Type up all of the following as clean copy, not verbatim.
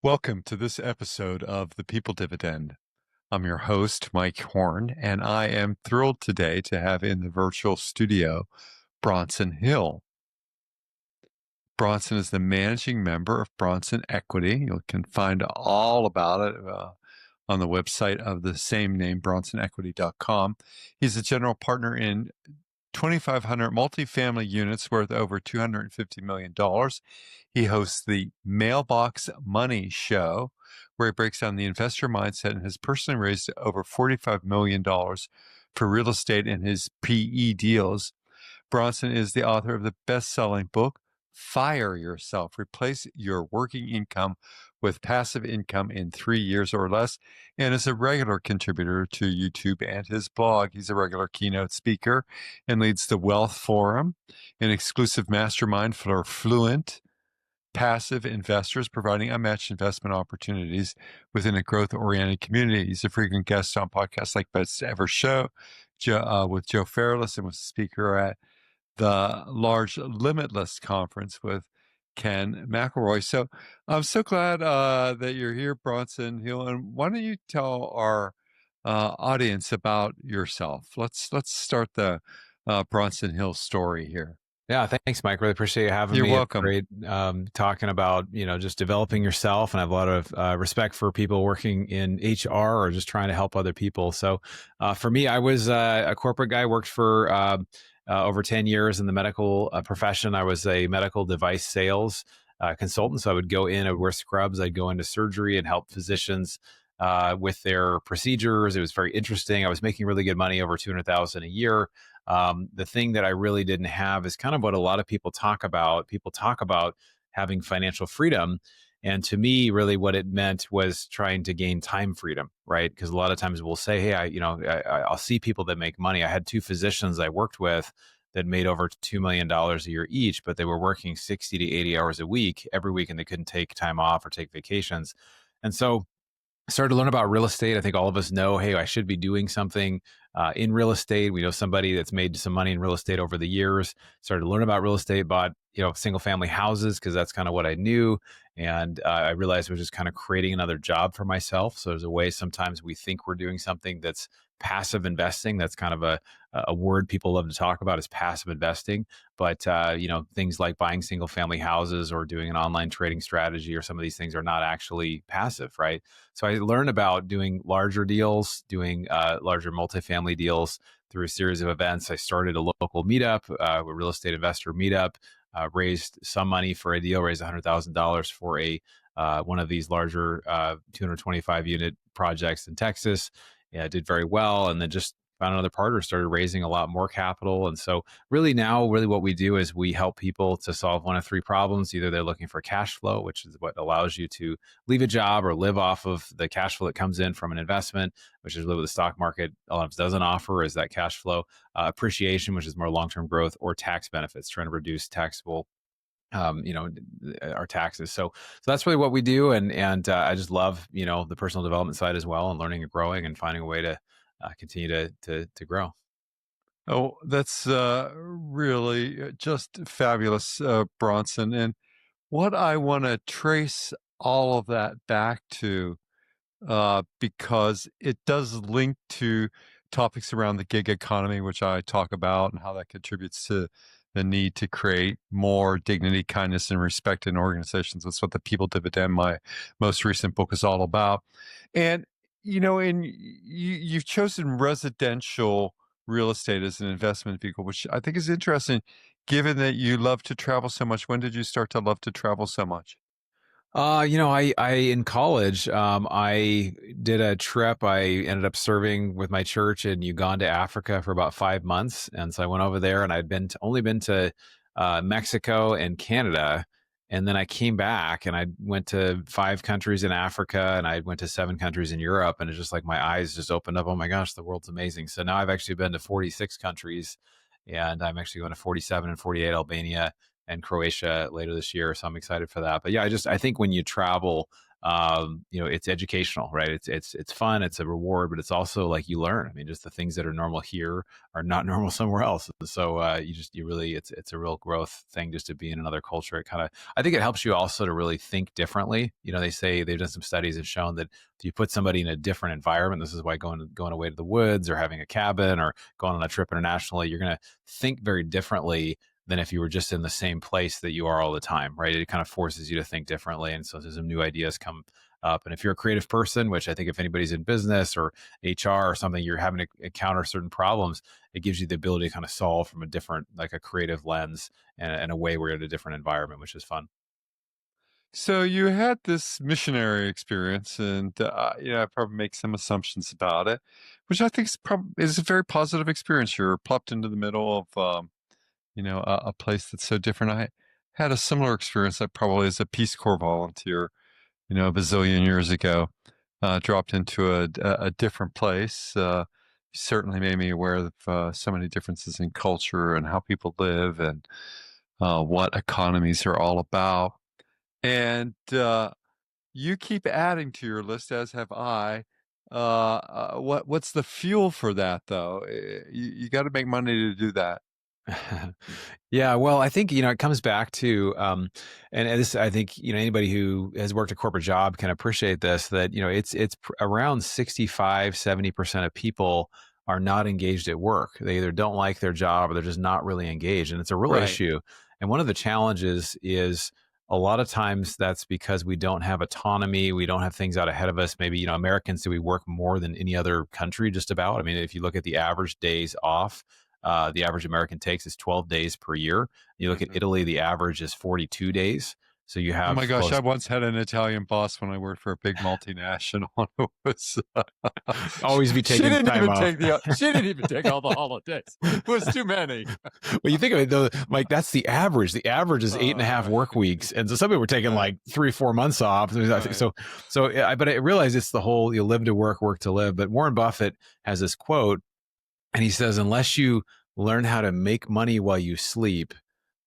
Welcome to this episode of The People Dividend. I'm your host, Mike Horne, and I am thrilled today to have in the virtual studio Bronson Hill. Bronson is the managing member of Bronson Equity. You can find all about it on the website of the same name, bronsonequity.com. He's a general partner in 2,500 multifamily units worth over $250 million. He hosts the Mailbox Money Show, where he breaks down the investor mindset and has personally raised over $45 million for real estate in his PE deals. Bronson is the author of the best-selling book, Fire Yourself, Replace Your Working Income with Passive Income in 3 years or less, and is a regular contributor to YouTube and his blog. He's a regular keynote speaker and leads the Wealth Forum, an exclusive mastermind for fluent, passive investors, providing unmatched investment opportunities within a growth-oriented community. He's a frequent guest on podcasts like Best Ever Show with Joe Fairless, and was a speaker at the Large Limitless Conference with Ken McElroy. So I'm so glad that you're here, Bronson Hill. And why don't you tell our audience about yourself? Let's start the Bronson Hill story here. Yeah, thanks, Mike. Really appreciate you having You're me. welcome. It's great talking about, just developing yourself. And I have a lot of respect for people working in HR or just trying to help other people. So for me, I was a corporate guy, worked for over 10 years in the medical profession. I was a medical device sales consultant. So I would go in, I would wear scrubs, I'd go into surgery and help physicians with their procedures. It was very interesting. I was making really good money, over $200,000 a year. The thing that I really didn't have is kind of what a lot of people talk about. People talk about having financial freedom. And to me, really what it meant was trying to gain time freedom, right? Because a lot of times we'll say, hey, I'll see people that make money. I had two physicians I worked with that made over $2 million a year each, but they were working 60 to 80 hours a week every week, and they couldn't take time off or take vacations. And so started to learn about real estate. I think all of us know, hey, I should be doing something in real estate. We know somebody that's made some money in real estate over the years. Started to learn about real estate, bought single family houses because that's kind of what I knew. And I realized I was just kind of creating another job for myself. So there's a way sometimes we think we're doing something that's passive investing. That's kind of a word people love to talk about, is passive investing. But things like buying single family houses or doing an online trading strategy or some of these things are not actually passive, right? So I learned about doing larger deals, doing larger multifamily deals through a series of events. I started a local meetup, a real estate investor meetup, raised some money for a deal, raised $100,000 for a one of these larger 225 unit projects in Texas. Yeah, did very well, and then just found another partner, started raising a lot more capital. And so really what we do is we help people to solve one of three problems. Either they're looking for cash flow, which is what allows you to leave a job or live off of the cash flow that comes in from an investment, which is really what the stock market a lot of doesn't offer, is that cash flow. Appreciation, which is more long-term growth, or tax benefits, trying to reduce taxable our taxes. So that's really what we do. And I just love, the personal development side as well, and learning and growing and finding a way to continue to grow. Oh, that's really just fabulous, Bronson. And what I want to trace all of that back to, because it does link to topics around the gig economy, which I talk about, and how that contributes to the need to create more dignity, kindness, and respect in organizations. That's what the People Dividend, my most recent book, is all about. And you've chosen residential real estate as an investment vehicle, which I think is interesting, given that you love to travel so much. When did you start to love to travel so much? I in college, I did a trip. I ended up serving with my church in Uganda, Africa, for about 5 months, and so I went over there, and I'd only been to Mexico and Canada, and then I came back, and I went to 5 countries in Africa, and I went to 7 countries in Europe, and it's just like my eyes just opened up. Oh my gosh, the world's amazing! So now I've actually been to 46 countries, and I'm actually going to 47 and 48, Albania and Croatia, later this year. So I'm excited for that. But yeah, I think when you travel, it's educational, right? It's fun, it's a reward, but it's also like you learn. I mean, just the things that are normal here are not normal somewhere else. So you really, it's a real growth thing just to be in another culture. It kind of, I think it helps you also to really think differently. They say they've done some studies and shown that if you put somebody in a different environment, this is why going away to the woods or having a cabin or going on a trip internationally, you're going to think very differently than if you were just in the same place that you are all the time, right? It kind of forces you to think differently. And so there's some new ideas come up. And if you're a creative person, which I think if anybody's in business or HR or something, you're having to encounter certain problems, it gives you the ability to kind of solve from a different, like a creative lens and a way where you're in a different environment, which is fun. So you had this missionary experience, and I probably make some assumptions about it, which I think is a very positive experience. You're plopped into the middle of a place that's so different. I had a similar experience. I probably as a Peace Corps volunteer, a bazillion years ago, dropped into a different place. Certainly made me aware of so many differences in culture and how people live and what economies are all about. And you keep adding to your list, as have I. What's the fuel for that, though? You got to make money to do that. Yeah, well, I think, it comes back to, and this, I think, anybody who has worked a corporate job can appreciate this, that, around 65, 70% of people are not engaged at work. They either don't like their job or they're just not really engaged. And it's a real Right. issue. And one of the challenges is a lot of times that's because we don't have autonomy. We don't have things out ahead of us. Maybe, Americans, do we work more than any other country just about? I mean, if you look at the average days off, the average American takes is 12 days per year. You look at Mhm. Italy, the average is 42 days. So you Oh my have gosh, close. I once had an Italian boss when I worked for a big multinational. It was, Always be she taking didn't time even off. she didn't even take all the holidays. It was too many. Well, you think of it though, like that's the average. The average is 8.5 Right. work weeks, and so some people were taking Right. like 3 or 4 months off. Right. But I realize it's the whole you live to work, work to live. But Warren Buffett has this quote, and he says, "Unless you learn how to make money while you sleep,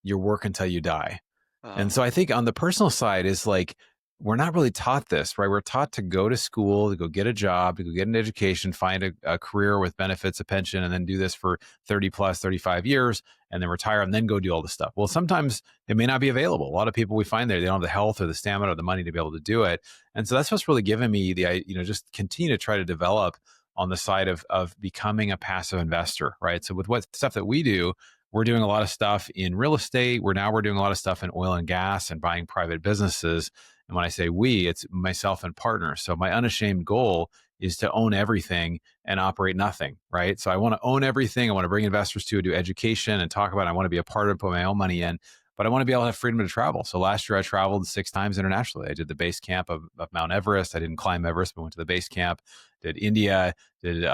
you work until you die." And so Uh-huh. I think on the personal side is like, we're not really taught this, right? We're taught to go to school, to go get a job, to go get an education, find a career with benefits, a pension, and then do this for 30 plus 35 years and then retire and then go do all this stuff. Well, sometimes it may not be available. A lot of people we find there, they don't have the health or the stamina or the money to be able to do it. And so that's what's really given me just continue to try to develop on the side of becoming a passive investor, right? So with what stuff that we do, we're doing a lot of stuff in real estate. We're doing a lot of stuff in oil and gas and buying private businesses. And when I say we, it's myself and partners. So my unashamed goal is to own everything and operate nothing, right? So I want to own everything. I want to bring investors to do education and talk about it. I want to be a part of it, put my own money in, but I want to be able to have freedom to travel. So last year I traveled 6 times internationally. I did the base camp of Mount Everest. I didn't climb Everest, but went to the base camp, did India, did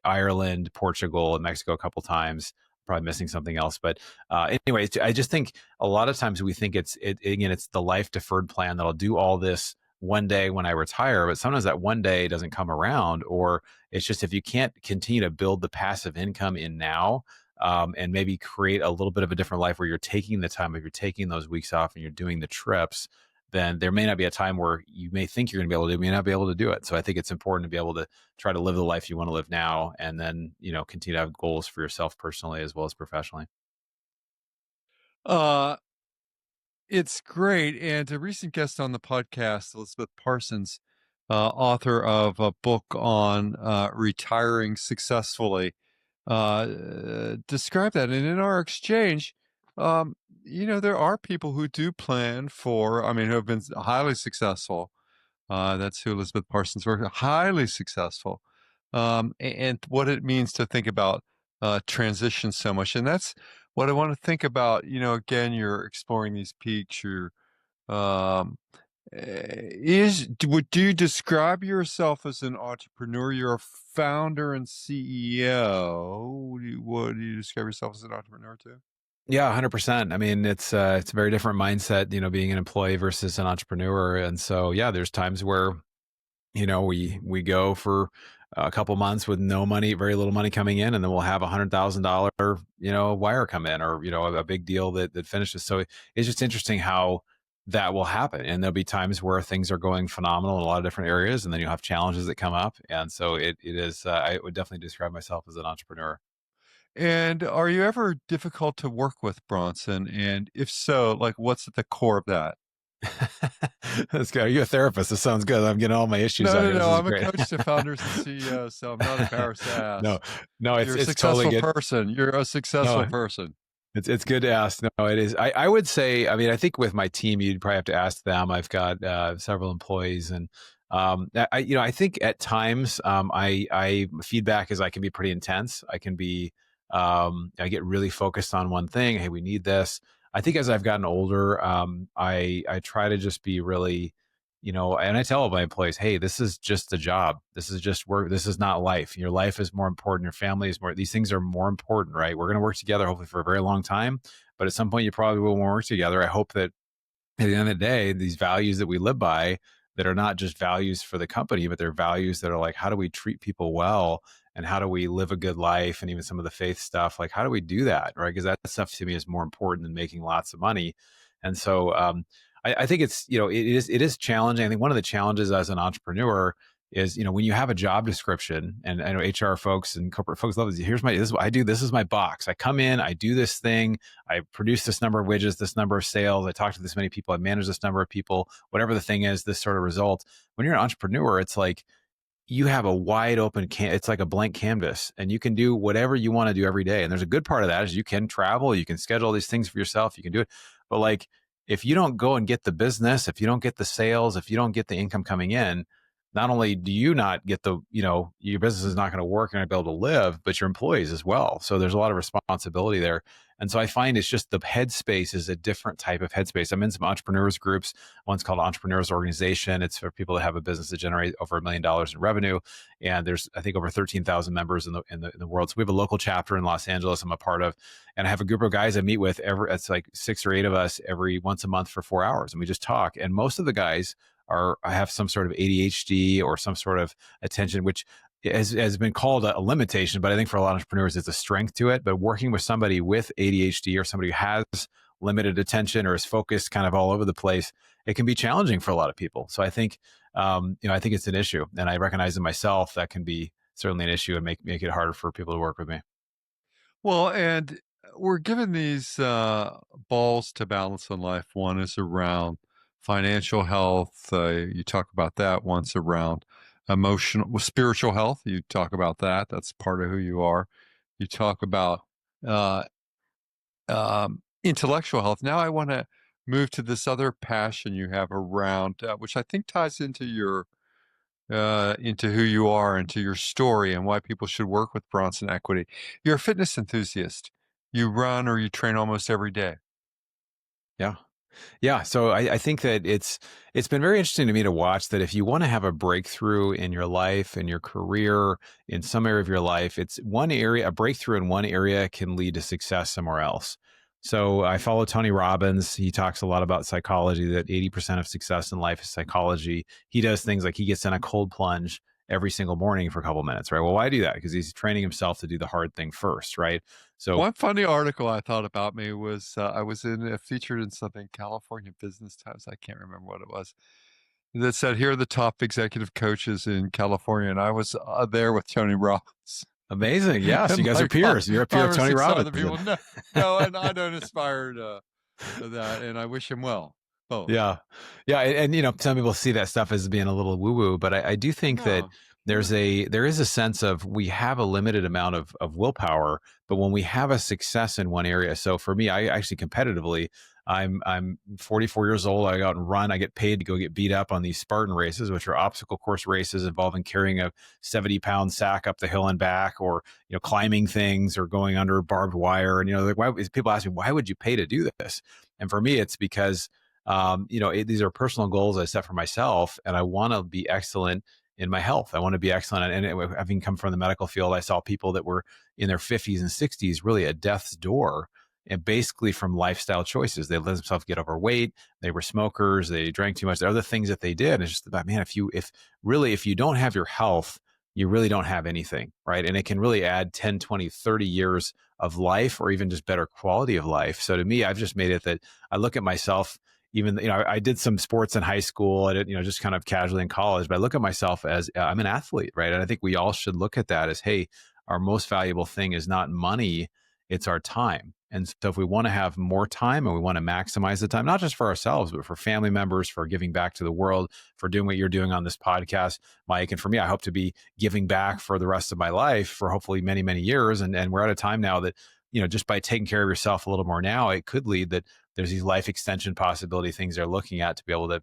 Ireland, Portugal, and Mexico a couple times. Probably missing something else, but anyway, I just think a lot of times we think it's the life deferred plan that I'll do all this one day when I retire, but sometimes that one day doesn't come around, or it's just if you can't continue to build the passive income in now, and maybe create a little bit of a different life where you're taking the time, if you're taking those weeks off and you're doing the trips, then there may not be a time where you may think you're going to be able to, you may not be able to do it. So I think it's important to be able to try to live the life you want to live now, and then, continue to have goals for yourself personally as well as professionally. Uh, it's great. And a recent guest on the podcast, Elizabeth Parsons, author of a book on retiring successfully, described that. And in our exchange, there are people who do plan for, who have been highly successful. That's who Elizabeth Parsons worked with, highly successful. And what it means to think about transition so much. And that's what I want to think about. Again, you're exploring these peaks. Um, do you describe yourself as an entrepreneur? You're a founder and CEO. What do you describe yourself as an entrepreneur too? Yeah, 100%. I mean, it's a very different mindset, being an employee versus an entrepreneur. And so, yeah, there's times where, we go for a couple months with no money, very little money coming in, and then we'll have $100,000, wire come in, or, a big deal that finishes. So it's just interesting how that will happen. And there'll be times where things are going phenomenal in a lot of different areas, and then you'll have challenges that come up. And so it is, I would definitely describe myself as an entrepreneur. And are you ever difficult to work with, Bronson? And if so, like what's at the core of that? That's good. Are you a therapist? This sounds good. I'm getting all my issues No, out no, here. This no. is I'm a great. coach to founders and CEOs, so I'm not embarrassed to No, ask. no, You're a it's totally successful good. person. You're a successful No, person. it's good to ask. No, it is. I would say, I mean, I think with my team, you'd probably have to ask them. I've got several employees, and I think at times, I feedback is I can be pretty intense. I can be, I get really focused on one thing. Hey, we need this. I think as I've gotten older, I try to just be really, and I tell my employees, hey, this is just a job. This is just work. This is not life. Your life is more important. Your family is more. These things are more important, right? We're going to work together, hopefully for a very long time. But at some point, you probably will work together. I hope that at the end of the day, these values that we live by that are not just values for the company, but they're values that are like, how do we treat people well? And how do we live a good life? And even some of the faith stuff, like, how do we do that? Right. Because that stuff to me is more important than making lots of money. And so I think it's, it is challenging. I think one of the challenges as an entrepreneur is, when you have a job description, and I know HR folks and corporate folks love this. This is what I do. This is my box. I come in, I do this thing. I produce this number of widgets, this number of sales. I talk to this many people. I manage this number of people, whatever the thing is, this sort of result. When you're an entrepreneur, it's like you have a wide open it's like a blank canvas, and you can do whatever you want to do every day. And there's a good part of that is you can travel, you can schedule these things for yourself, you can do it. But like, if you don't go and get the business, if you don't get the sales, if you don't get the income coming in, not only do you not get your business is not going to work and be able to live, but your employees as well. So there's a lot of responsibility there. And so I find it's just the headspace is a different type of headspace. I'm in some entrepreneurs groups. One's called Entrepreneurs Organization. It's for people that have a business that generate over $1 million in revenue. And there's, I think, over 13,000 members in the world. So we have a local chapter in Los Angeles I'm a part of. And I have a group of guys I meet with it's like 6 or 8 of us every once a month for 4 hours. And we just talk. And most of the guys I have some sort of ADHD or some sort of attention, which has been called a limitation, but I think for a lot of entrepreneurs, it's a strength to it. But working with somebody with ADHD or somebody who has limited attention or is focused kind of all over the place, it can be challenging for a lot of people. So I think, I think it's an issue, and I recognize in myself that can be certainly an issue and make it harder for people to work with me. Well, and we're given these balls to balance in life. One is around financial health. You talk about that. One's around spiritual health. You talk about that. That's part of who you are. You talk about uh, intellectual health. Now I want to move to this other passion you have around, which I think ties into who you are, into your story, and why people should work with Bronson Equity. You're a fitness enthusiast. You run or you train almost every day. Yeah. Yeah, so I think that it's been very interesting to me to watch that if you want to have a breakthrough in your life, in your career, in some area of your life, it's a breakthrough in one area can lead to success somewhere else. So I follow Tony Robbins. He talks a lot about psychology, that 80% of success in life is psychology. He does things like he gets in a cold plunge every single morning for a couple minutes, right? Well, why do that? Because he's training himself to do the hard thing first, right? So One funny article I thought about me was I was featured in something California Business Times. I can't remember what it was. That said, here are the top executive coaches in California, and I was there with Tony Robbins. amazing. Yeah. So you And guys are like peers. You're a peer five of or Tony six Robbins. other people. No, no, and I don't aspire to that, and I wish him well. Both. Yeah. Yeah. Some people see that stuff as being a little woo woo, but I do think that No, there is a sense of we have a limited amount of willpower, but when we have a success in one area. So for me, I actually competitively, I'm 44 years old. I go out and run. I get paid to go get beat up on these Spartan races, which are obstacle course races involving carrying a 70-pound sack up the hill and back, or climbing things, or going under barbed wire. And people ask me, why would you pay to do this? And for me, it's because these are personal goals I set for myself, and I want to be excellent in my health. I want to be excellent. And having come from the medical field, I saw people that were in their 50s and 60s really at death's door, and basically from lifestyle choices. They let themselves get overweight. They were smokers. They drank too much. There are other things that they did. It's just about, man, if you don't have your health, you really don't have anything, right? And it can really add 10, 20, 30 years of life, or even just better quality of life. So to me, I've just made it that I look at myself, even, I did some sports in high school. I did, just kind of casually in college, but I look at myself as I'm an athlete, right? And I think we all should look at that as, hey, our most valuable thing is not money, it's our time. And so if we want to have more time and we want to maximize the time, not just for ourselves, but for family members, for giving back to the world, for doing what you're doing on this podcast, Mike. And for me, I hope to be giving back for the rest of my life for hopefully many, many years. And we're at a time now that, just by taking care of yourself a little more now, it could lead that there's these life extension possibility things they're looking at to be able to,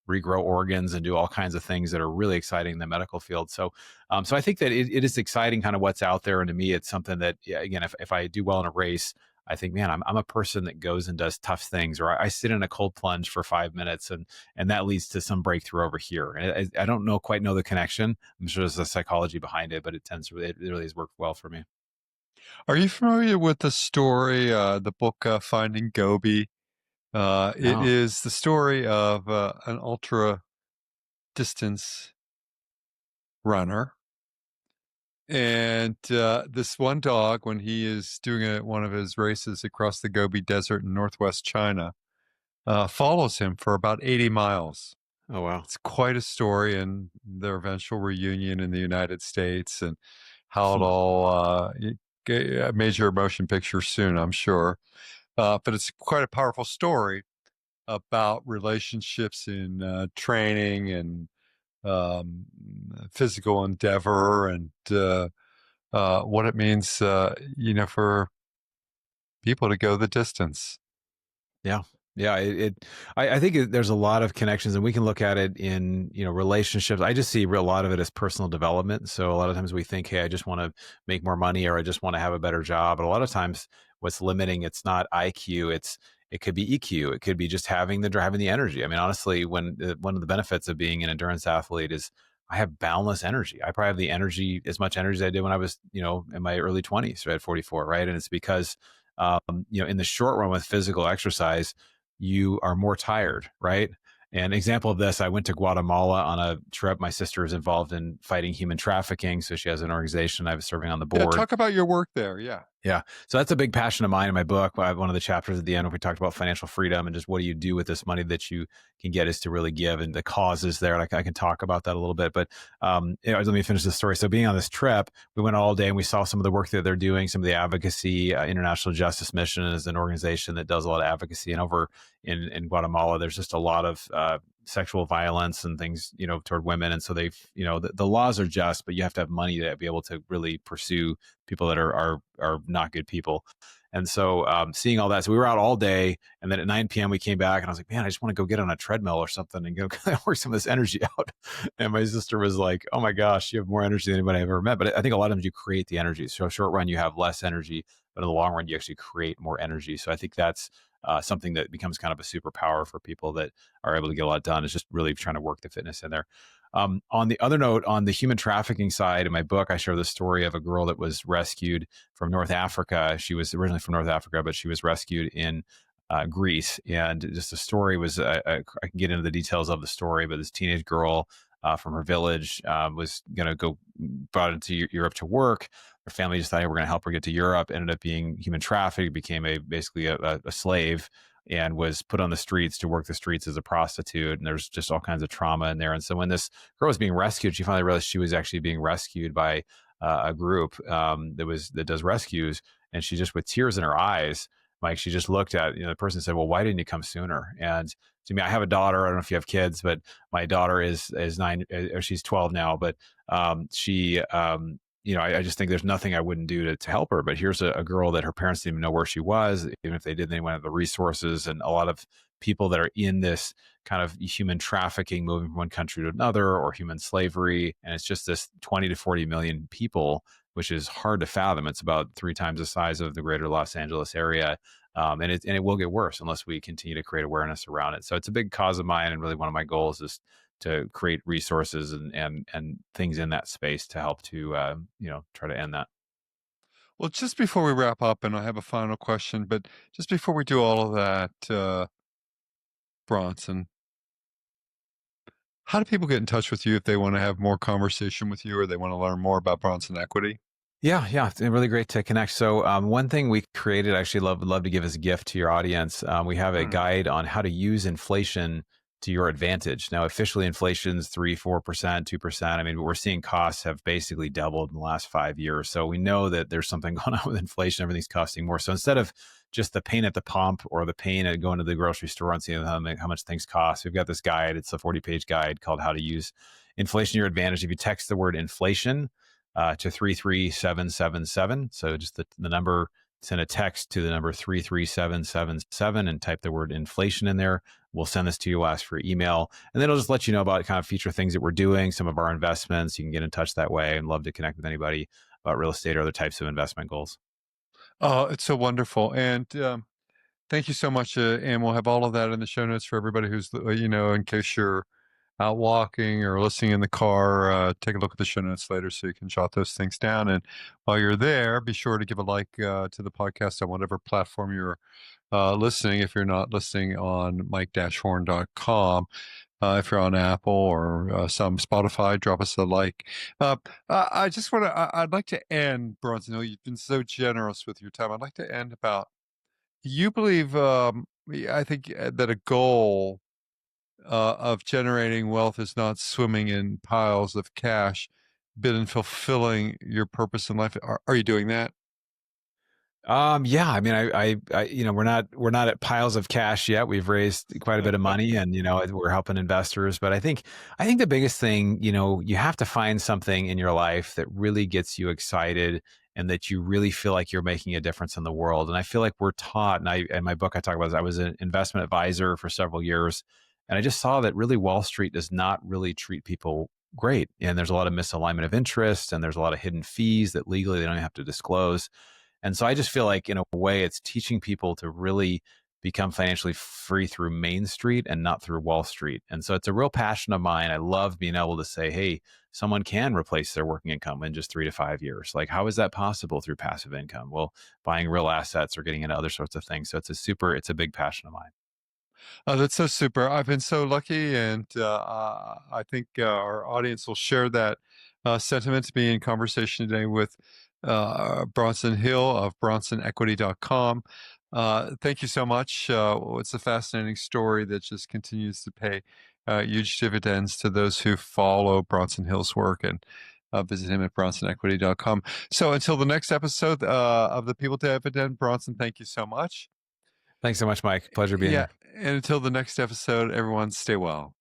regrow organs and do all kinds of things that are really exciting in the medical field. So I think that it is exciting kind of what's out there. And to me, it's something that, yeah, again, if I do well in a race, I think, man, I'm a person that goes and does tough things, or I sit in a cold plunge for 5 minutes, and that leads to some breakthrough over here. And I don't quite know the connection. I'm sure there's a psychology behind it, but it really has worked well for me. Are you familiar with the story, the book Finding Gobi? It No. is the story of an ultra distance runner. And this one dog, when he is doing one of his races across the Gobi Desert in northwest China, follows him for about 80 miles. Oh, wow. It's quite a story, and their eventual reunion in the United States, and how it all a major motion picture soon, I'm sure. But it's quite a powerful story about relationships in training and um, physical endeavor, and what it means, for people to go the distance. Yeah. Yeah. I think there's a lot of connections, and we can look at it in, relationships. I just see a lot of it as personal development. So a lot of times we think, hey, I just want to make more money, or I just want to have a better job. But a lot of times what's limiting, it's not IQ, it could be EQ. It could be just having the drive and the energy. I mean, honestly, one of the benefits of being an endurance athlete is I have boundless energy. I probably have the energy, as much energy as I did when I was, in my early 20s, right, at 44, right? And it's because in the short run with physical exercise, you are more tired, right? An example of this, I went to Guatemala on a trip. My sister is involved in fighting human trafficking. So she has an organization. I was serving on the Yeah, board. talk about your work there. Yeah. Yeah. So that's a big passion of mine in my book. I have one of the chapters at the end where we talked about financial freedom and just what do you do with this money that you can get is to really give, and the causes there. Like I can talk about that a little bit, but let me finish the story. So being on this trip, we went all day and we saw some of the work that they're doing, some of the advocacy. International Justice Mission is an organization that does a lot of advocacy, and over in Guatemala, there's just a lot of sexual violence and things, toward women. And so they've, the laws are just, but you have to have money to be able to really pursue people that are not good people. And so seeing all that, so we were out all day, and then at 9 p.m. we came back, and I was like, man, I just want to go get on a treadmill or something and go work some of this energy out. And my sister was like, oh my gosh, you have more energy than anybody I've ever met. But I think a lot of times you create the energy. So short run, you have less energy, but in the long run, you actually create more energy. So I think that's something that becomes kind of a superpower for people that are able to get a lot done, is just really trying to work the fitness in there. On the other note, on the human trafficking side, in my book, I share the story of a girl that was rescued from North Africa. She was originally from North Africa, but she was rescued in Greece. And just the story was, I can get into the details of the story, but this teenage girl from her village was going to go, brought into Europe to work. Her family decided we're going to help her get to Europe. Ended up being human trafficked, became basically a slave, and was put on the streets to work the streets as a prostitute. And there's just all kinds of trauma in there. And so when this girl was being rescued, she finally realized she was actually being rescued by a group that does rescues. And she just, with tears in her eyes, Mike, she just looked at, the person said, well, why didn't you come sooner? And to me, I have a daughter. I don't know if you have kids, but my daughter is 9, or she's 12 now, but she, I just think there's nothing I wouldn't do to help her. But here's a girl that her parents didn't even know where she was. Even if they did, they didn't have the resources. And a lot of people that are in this kind of human trafficking, moving from one country to another, or human slavery. And it's just this 20 to 40 million people, which is hard to fathom. It's about 3 times the size of the greater Los Angeles area. And it will get worse unless we continue to create awareness around it. So it's a big cause of mine. And really one of my goals is to create resources and things in that space to help to, try to end that. Well, just before we wrap up, and I have a final question, but just before we do all of that, Bronson, how do people get in touch with you if they want to have more conversation with you, or they want to learn more about Bronson Equity? Yeah, it's really great to connect. So, one thing we created, I actually love to give as a gift to your audience. We have a Hmm. guide on how to use inflation to your advantage. Now, officially, inflation's 3, 4%, 2%. I mean, but we're seeing costs have basically doubled in the last 5 years. So we know that there's something going on with inflation. Everything's costing more. So instead of just the pain at the pump or the pain at going to the grocery store and seeing how much things cost, we've got this guide. It's a 40-page guide called "How to Use Inflation to Your Advantage." If you text the word inflation to 33777. So just the number, send a text to the number 33777 and type the word inflation in there. We'll send this to you. We'll ask for email. And then it'll just let you know about kind of future things that we're doing, some of our investments. You can get in touch that way, and love to connect with anybody about real estate or other types of investment goals. Oh, it's so wonderful. And thank you so much. And we'll have all of that in the show notes for everybody who's, in case you're out walking or listening in the car, take a look at the show notes later so you can jot those things down. And while you're there, be sure to give a like to the podcast on whatever platform you're listening. If you're not listening on mike-horn.com, if you're on Apple or some Spotify, drop us a like. I just want to, I'd like to end, Bronson Hill. You've been so generous with your time. I'd like to end about, you believe, I think that a goal of generating wealth is not swimming in piles of cash, but in fulfilling your purpose in life. Are you doing that? Yeah, I mean, we're not at piles of cash yet. We've raised quite a bit of money, and we're helping investors. But I think the biggest thing, you have to find something in your life that really gets you excited and that you really feel like you're making a difference in the world. And I feel like we're taught, and in my book I talk about this. I was an investment advisor for several years, and I just saw that really Wall Street does not really treat people great, and there's a lot of misalignment of interest, and there's a lot of hidden fees that legally they don't have to disclose. And so I just feel like, in a way, it's teaching people to really become financially free through Main Street and not through Wall Street. And so it's a real passion of mine. I love being able to say, hey, someone can replace their working income in just 3 to 5 years. Like, how is that possible through passive income? Well, buying real assets or getting into other sorts of things. So it's a big passion of mine. Oh, that's so super. I've been so lucky, and I think our audience will share that sentiment to be in conversation today with Bronson Hill of bronsonequity.com. Thank you so much. It's a fascinating story that just continues to pay huge dividends to those who follow Bronson Hill's work and visit him at bronsonequity.com. So until the next episode of the People Dividend, Bronson, thank you so much. Thanks so much, Mike. Pleasure being Yeah, here. and until the next episode, everyone stay well.